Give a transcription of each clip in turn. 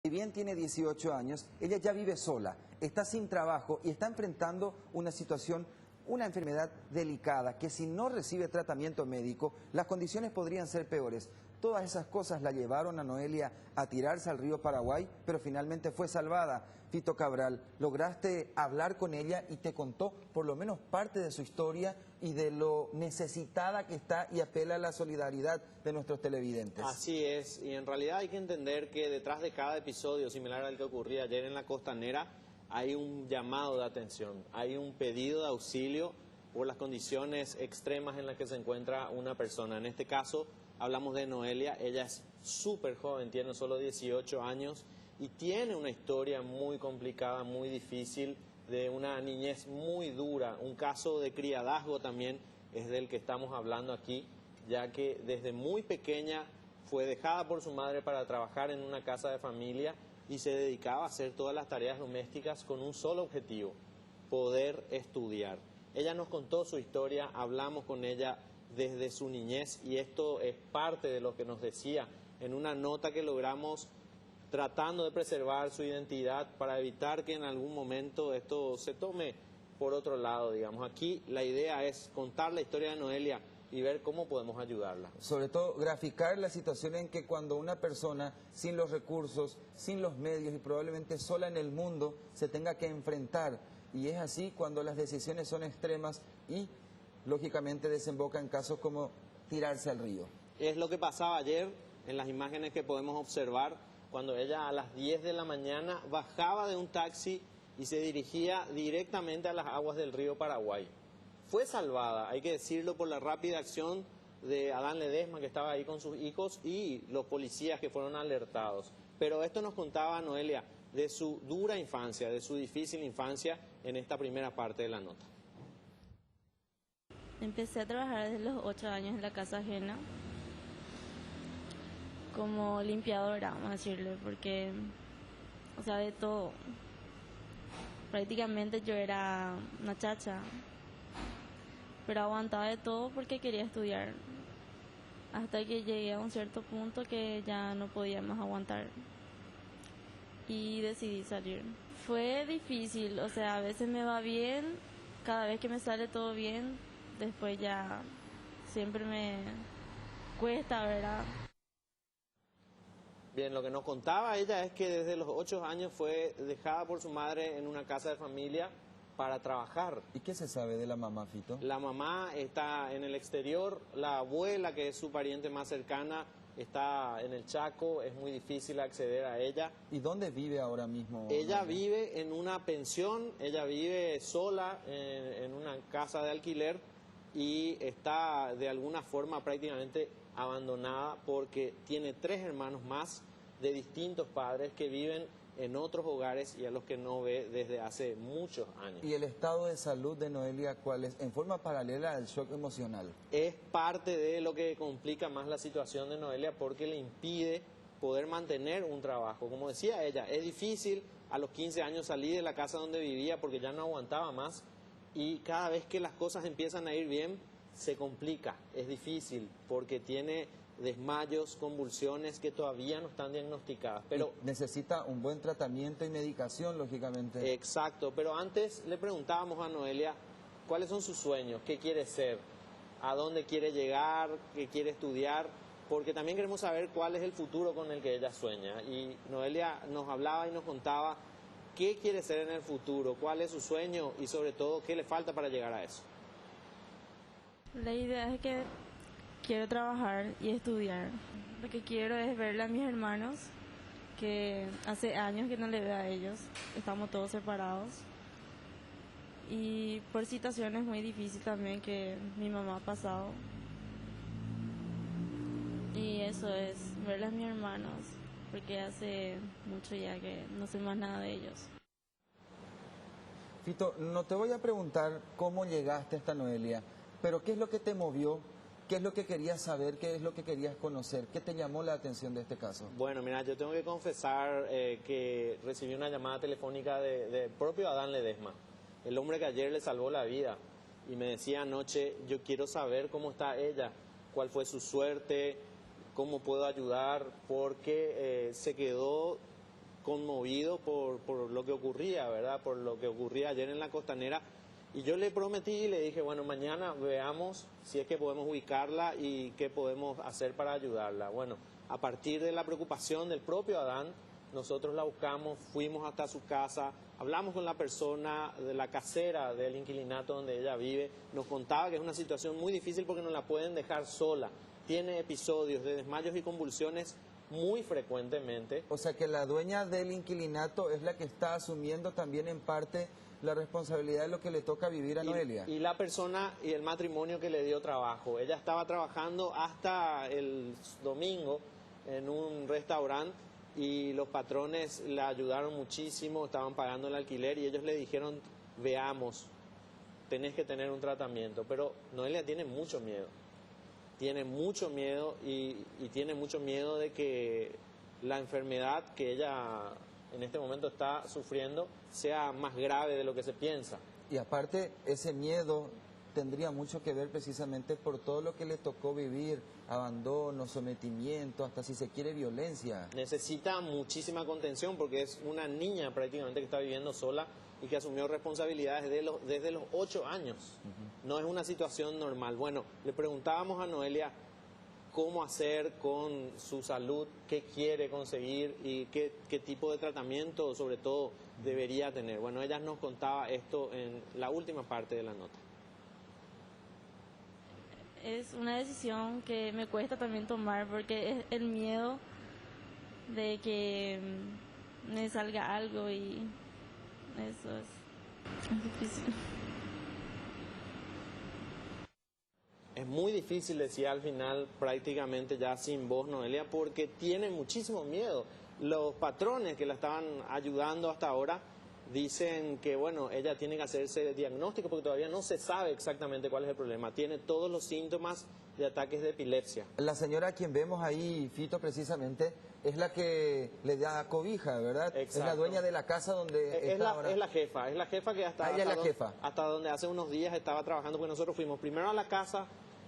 Si bien tiene 18 años, ella ya vive sola, está sin trabajo y está enfrentando una situación, una enfermedad delicada, que si no recibe tratamiento médico, las condiciones podrían ser peores. Todas esas cosas la llevaron a Noelia a tirarse al río Paraguay, pero finalmente fue salvada. Fito Cabral, lograste hablar con ella y te contó por lo menos parte de su historia y de lo necesitada que está, y apela a la solidaridad de nuestros televidentes. Así es, y en realidad hay que entender que detrás de cada episodio similar al que ocurría ayer en la Costanera hay un llamado de atención, hay un pedido de auxilio por las condiciones extremas en las que se encuentra una persona. En este caso hablamos de Noelia, ella es súper joven, tiene solo 18 años y tiene una historia muy complicada, muy difícil, de una niñez muy dura. Un caso de criadazgo también es del que estamos hablando aquí, ya que desde muy pequeña fue dejada por su madre para trabajar en una casa de familia y se dedicaba a hacer todas las tareas domésticas con un solo objetivo: poder estudiar. Ella nos contó su historia, hablamos con ella desde su niñez y esto es parte de lo que nos decía en una nota que logramos tratando de preservar su identidad para evitar que en algún momento esto se tome por otro lado, digamos. Aquí la idea es contar la historia de Noelia y ver cómo podemos ayudarla. Sobre todo, graficar la situación en que cuando una persona sin los recursos, sin los medios y probablemente sola en el mundo, se tenga que enfrentar. Y es así cuando las decisiones son extremas y, lógicamente, desemboca en casos como tirarse al río. Es lo que pasaba ayer en las imágenes que podemos observar, cuando ella a las 10 de la mañana bajaba de un taxi y se dirigía directamente a las aguas del río Paraguay. Fue salvada, hay que decirlo, por la rápida acción de Adán Ledesma, que estaba ahí con sus hijos, y los policías que fueron alertados. Pero esto nos contaba Noelia de su dura infancia, de su difícil infancia, en esta primera parte de la nota. Empecé a trabajar desde los 8 años en la casa ajena, como limpiadora, vamos a decirle, porque, o sea, de todo. Prácticamente yo era una chacha, pero aguantaba de todo porque quería estudiar, hasta que llegué a un cierto punto que ya no podía más aguantar y decidí salir. Fue difícil, o sea, a veces me va bien, cada vez que me sale todo bien, después ya siempre me cuesta, ¿verdad? Bien, lo que nos contaba ella es que desde los 8 años fue dejada por su madre en una casa de familia para trabajar. ¿Y qué se sabe de la mamá, Fito? La mamá está en el exterior, la abuela, que es su pariente más cercana, está en el Chaco, es muy difícil acceder a ella. ¿Y dónde vive ahora mismo? Ella vive en una pensión, ella vive sola en una casa de alquiler y está de alguna forma prácticamente abandonada porque tiene 3 hermanos más de distintos padres que viven en otros hogares y a los que no ve desde hace muchos años. ¿Y el estado de salud de Noelia cuál es? En forma paralela al shock emocional. Es parte de lo que complica más la situación de Noelia porque le impide poder mantener un trabajo. Como decía ella, es difícil a los 15 años salir de la casa donde vivía porque ya no aguantaba más, y cada vez que las cosas empiezan a ir bien se complica, es difícil porque tiene desmayos, convulsiones que todavía no están diagnosticadas. Pero y necesita un buen tratamiento y medicación, lógicamente. Exacto, pero antes le preguntábamos a Noelia cuáles son sus sueños, qué quiere ser, a dónde quiere llegar, qué quiere estudiar, porque también queremos saber cuál es el futuro con el que ella sueña. Y Noelia nos hablaba y nos contaba qué quiere ser en el futuro, cuál es su sueño y sobre todo qué le falta para llegar a eso. La idea es que quiero trabajar y estudiar. Lo que quiero es verle a mis hermanos, que hace años que no le veo a ellos, estamos todos separados. Y por situaciones muy difíciles también que mi mamá ha pasado. Y eso es, verle a mis hermanos, porque hace mucho ya que no sé más nada de ellos. Fito, no te voy a preguntar cómo llegaste a esta Noelia, pero ¿qué es lo que te movió? ¿Qué es lo que querías saber? ¿Qué es lo que querías conocer? ¿Qué te llamó la atención de este caso? Bueno, mira, yo tengo que confesar que recibí una llamada telefónica de propio Adán Ledesma, el hombre que ayer le salvó la vida, y me decía anoche, yo quiero saber cómo está ella, cuál fue su suerte, cómo puedo ayudar, porque se quedó conmovido por lo que ocurría, ¿verdad? Por lo que ocurría ayer en la Costanera. Y yo le prometí y le dije, bueno, mañana veamos si es que podemos ubicarla y qué podemos hacer para ayudarla. Bueno, a partir de la preocupación del propio Adán, nosotros la buscamos, fuimos hasta su casa, hablamos con la persona de la casera del inquilinato donde ella vive, nos contaba que es una situación muy difícil porque no la pueden dejar sola. Tiene episodios de desmayos y convulsiones muy frecuentemente. O sea que la dueña del inquilinato es la que está asumiendo también en parte la responsabilidad de lo que le toca vivir a Noelia. Y la persona y el matrimonio que le dio trabajo. Ella estaba trabajando hasta el domingo en un restaurante y los patrones la ayudaron muchísimo, estaban pagando el alquiler y ellos le dijeron, veamos, tenés que tener un tratamiento. Pero Noelia tiene mucho miedo. Tiene mucho miedo y tiene mucho miedo de que la enfermedad que ella en este momento está sufriendo sea más grave de lo que se piensa. Y aparte, ese miedo tendría mucho que ver precisamente por todo lo que le tocó vivir, abandono, sometimiento, hasta si se quiere violencia. Necesita muchísima contención porque es una niña prácticamente que está viviendo sola y que asumió responsabilidades desde los 8 años. No es una situación normal. Bueno, le preguntábamos a Noelia cómo hacer con su salud, qué quiere conseguir y qué tipo de tratamiento sobre todo debería tener. Bueno, ella nos contaba esto en la última parte de la nota. Es una decisión que me cuesta también tomar porque es el miedo de que me salga algo y eso es difícil. Es muy difícil, decía al final, prácticamente ya sin voz, Noelia, porque tiene muchísimo miedo. Los patrones que la estaban ayudando hasta ahora dicen que, bueno, ella tiene que hacerse diagnóstico porque todavía no se sabe exactamente cuál es el problema. Tiene todos los síntomas de ataques de epilepsia. La señora a quien vemos ahí, Fito, precisamente, es la que le da cobija, ¿verdad? Exacto. Es la dueña de la casa donde está ahora. Es la jefa que hasta donde hace unos días estaba trabajando, porque nosotros fuimos primero a la casa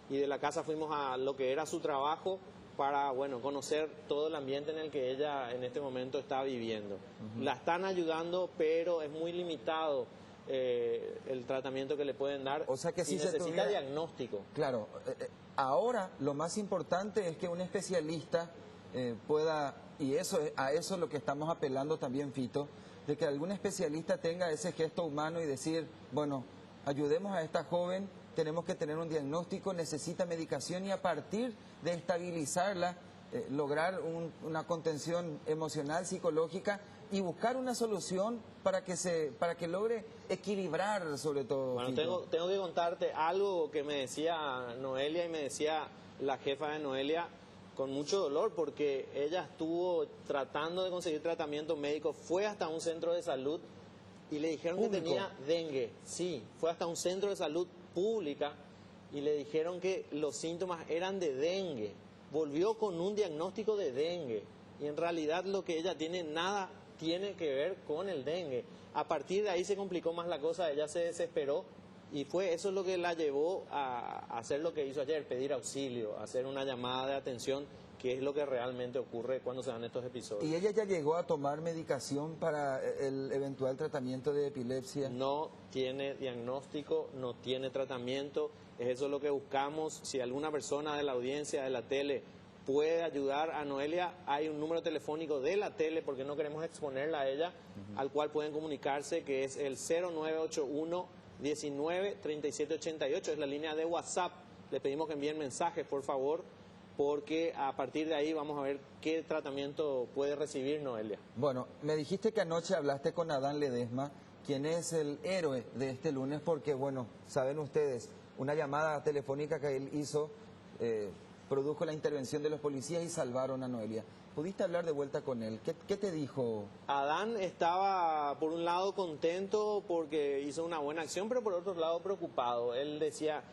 y de la casa fuimos a lo que era su trabajo para, bueno, conocer todo el ambiente en el que ella en este momento está viviendo. La están ayudando, pero es muy limitado el tratamiento que le pueden dar. O sea que si necesita diagnóstico. Claro, ahora lo más importante es que un especialista pueda, y a eso es lo que estamos apelando también, Fito, de que algún especialista tenga ese gesto humano y decir, bueno, ayudemos a esta joven, tenemos que tener un diagnóstico, necesita medicación y a partir de estabilizarla, lograr una contención emocional, psicológica y buscar una solución para que logre equilibrar sobre todo. Bueno, tengo que contarte algo que me decía Noelia y me decía la jefa de Noelia con mucho dolor porque ella estuvo tratando de conseguir tratamiento médico, fue hasta un centro de salud y le dijeron que tenía dengue. Sí, fue hasta un centro de salud pública y le dijeron que los síntomas eran de dengue. Volvió con un diagnóstico de dengue y en realidad lo que ella tiene nada tiene que ver con el dengue. A partir de ahí se complicó más la cosa, ella se desesperó y fue eso lo que la llevó a hacer lo que hizo ayer, pedir auxilio, hacer una llamada de atención, que es lo que realmente ocurre cuando se dan estos episodios. ¿Y ella ya llegó a tomar medicación para el eventual tratamiento de epilepsia? No tiene diagnóstico, no tiene tratamiento, es eso lo que buscamos. Si alguna persona de la audiencia, de la tele, puede ayudar a Noelia, hay un número telefónico de la tele, porque no queremos exponerla a ella, al cual pueden comunicarse, que es el 0981 19 37 88, es la línea de WhatsApp. Le pedimos que envíen mensajes, por favor, porque a partir de ahí vamos a ver qué tratamiento puede recibir Noelia. Bueno, me dijiste que anoche hablaste con Adán Ledesma, quien es el héroe de este lunes, porque, bueno, saben ustedes, una llamada telefónica que él hizo produjo la intervención de los policías y salvaron a Noelia. ¿Pudiste hablar de vuelta con él? ¿Qué te dijo? Adán estaba, por un lado, contento porque hizo una buena acción, pero por otro lado, preocupado. Él decía,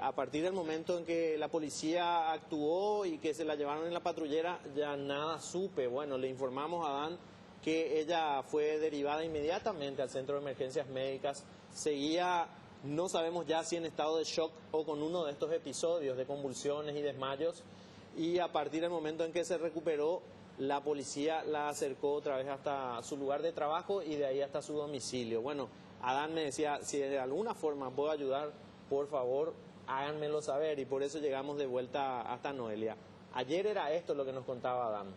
a partir del momento en que la policía actuó y que se la llevaron en la patrullera, ya nada supe. Bueno, le informamos a Adán que ella fue derivada inmediatamente al centro de emergencias médicas. Seguía, no sabemos ya si en estado de shock o con uno de estos episodios de convulsiones y desmayos. Y a partir del momento en que se recuperó, la policía la acercó otra vez hasta su lugar de trabajo y de ahí hasta su domicilio. Bueno, Adán me decía, si de alguna forma puedo ayudar, por favor, háganmelo saber, y por eso llegamos de vuelta hasta Noelia. Ayer era esto lo que nos contaba Adán,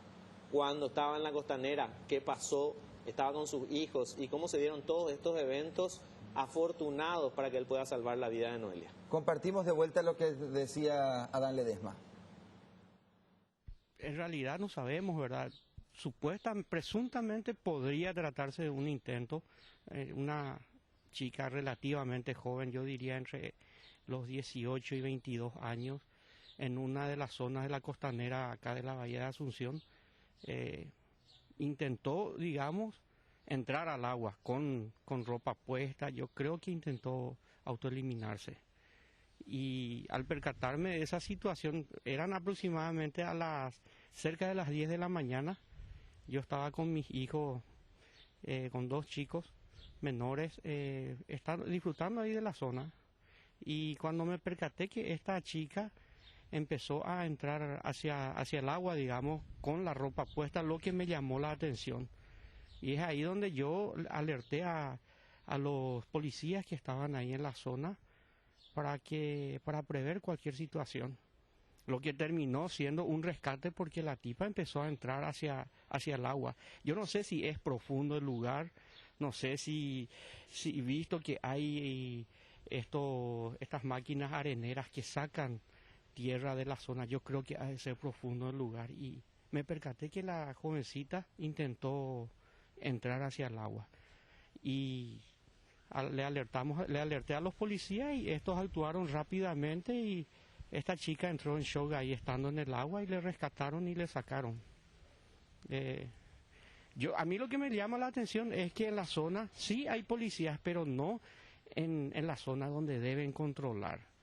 cuando estaba en la costanera, qué pasó, estaba con sus hijos y cómo se dieron todos estos eventos afortunados para que él pueda salvar la vida de Noelia. Compartimos de vuelta lo que decía Adán Ledesma. En realidad no sabemos, ¿verdad? Presuntamente podría tratarse de un intento. Una chica relativamente joven, yo diría entre los 18 y 22 años, en una de las zonas de la costanera acá de la Bahía de Asunción, intentó, digamos, entrar al agua con ropa puesta. Yo creo que intentó autoeliminarse. Y al percatarme de esa situación, eran aproximadamente cerca de las 10 de la mañana, yo estaba con mis hijos, con 2 chicos menores, disfrutando ahí de la zona, y cuando me percaté que esta chica empezó a entrar hacia el agua, digamos, con la ropa puesta, lo que me llamó la atención. Y es ahí donde yo alerté a los policías que estaban ahí en la zona, para prever cualquier situación. Lo que terminó siendo un rescate porque la tipa empezó a entrar hacia el agua. Yo no sé si es profundo el lugar, no sé si visto que hay estas máquinas areneras que sacan tierra de la zona, yo creo que ha de ser profundo el lugar, y me percaté que la jovencita intentó entrar hacia el agua. Y le alerté a los policías y estos actuaron rápidamente, y esta chica entró en shock ahí estando en el agua, y le rescataron y le sacaron. A mí lo que me llama la atención es que en la zona sí hay policías, pero no en la zona donde deben controlar.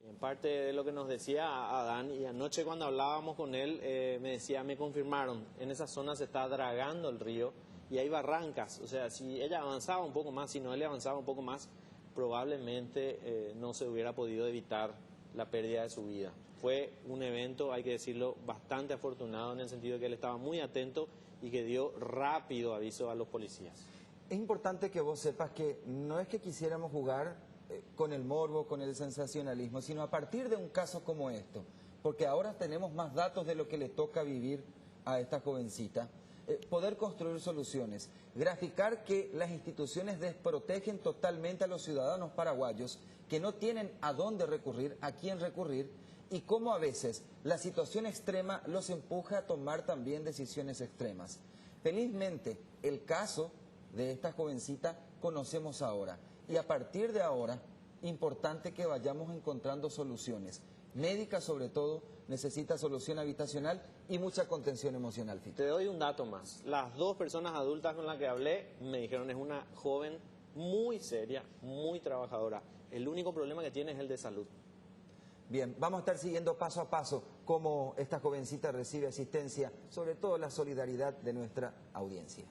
En parte de lo que nos decía Adán, y anoche cuando hablábamos con él, me decía, me confirmaron, en esa zona se está dragando el río y hay barrancas. O sea, si ella avanzaba un poco más, si Noelia avanzaba un poco más, probablemente no se hubiera podido evitar la pérdida de su vida. Fue un evento, hay que decirlo, bastante afortunado, en el sentido de que él estaba muy atento y que dio rápido aviso a los policías. Es importante que vos sepas que no es que quisiéramos jugar con el morbo, con el sensacionalismo, sino a partir de un caso como esto, porque ahora tenemos más datos de lo que le toca vivir a esta jovencita, poder construir soluciones, graficar que las instituciones desprotegen totalmente a los ciudadanos paraguayos que no tienen a dónde recurrir, a quién recurrir, y cómo a veces la situación extrema los empuja a tomar también decisiones extremas. Felizmente, el caso de esta jovencita conocemos ahora, y a partir de ahora, importante que vayamos encontrando soluciones. Médica, sobre todo, necesita solución habitacional y mucha contención emocional. Te doy un dato más. Las 2 personas adultas con las que hablé me dijeron, es una joven muy seria, muy trabajadora. El único problema que tiene es el de salud. Bien, vamos a estar siguiendo paso a paso cómo esta jovencita recibe asistencia, sobre todo la solidaridad de nuestra audiencia.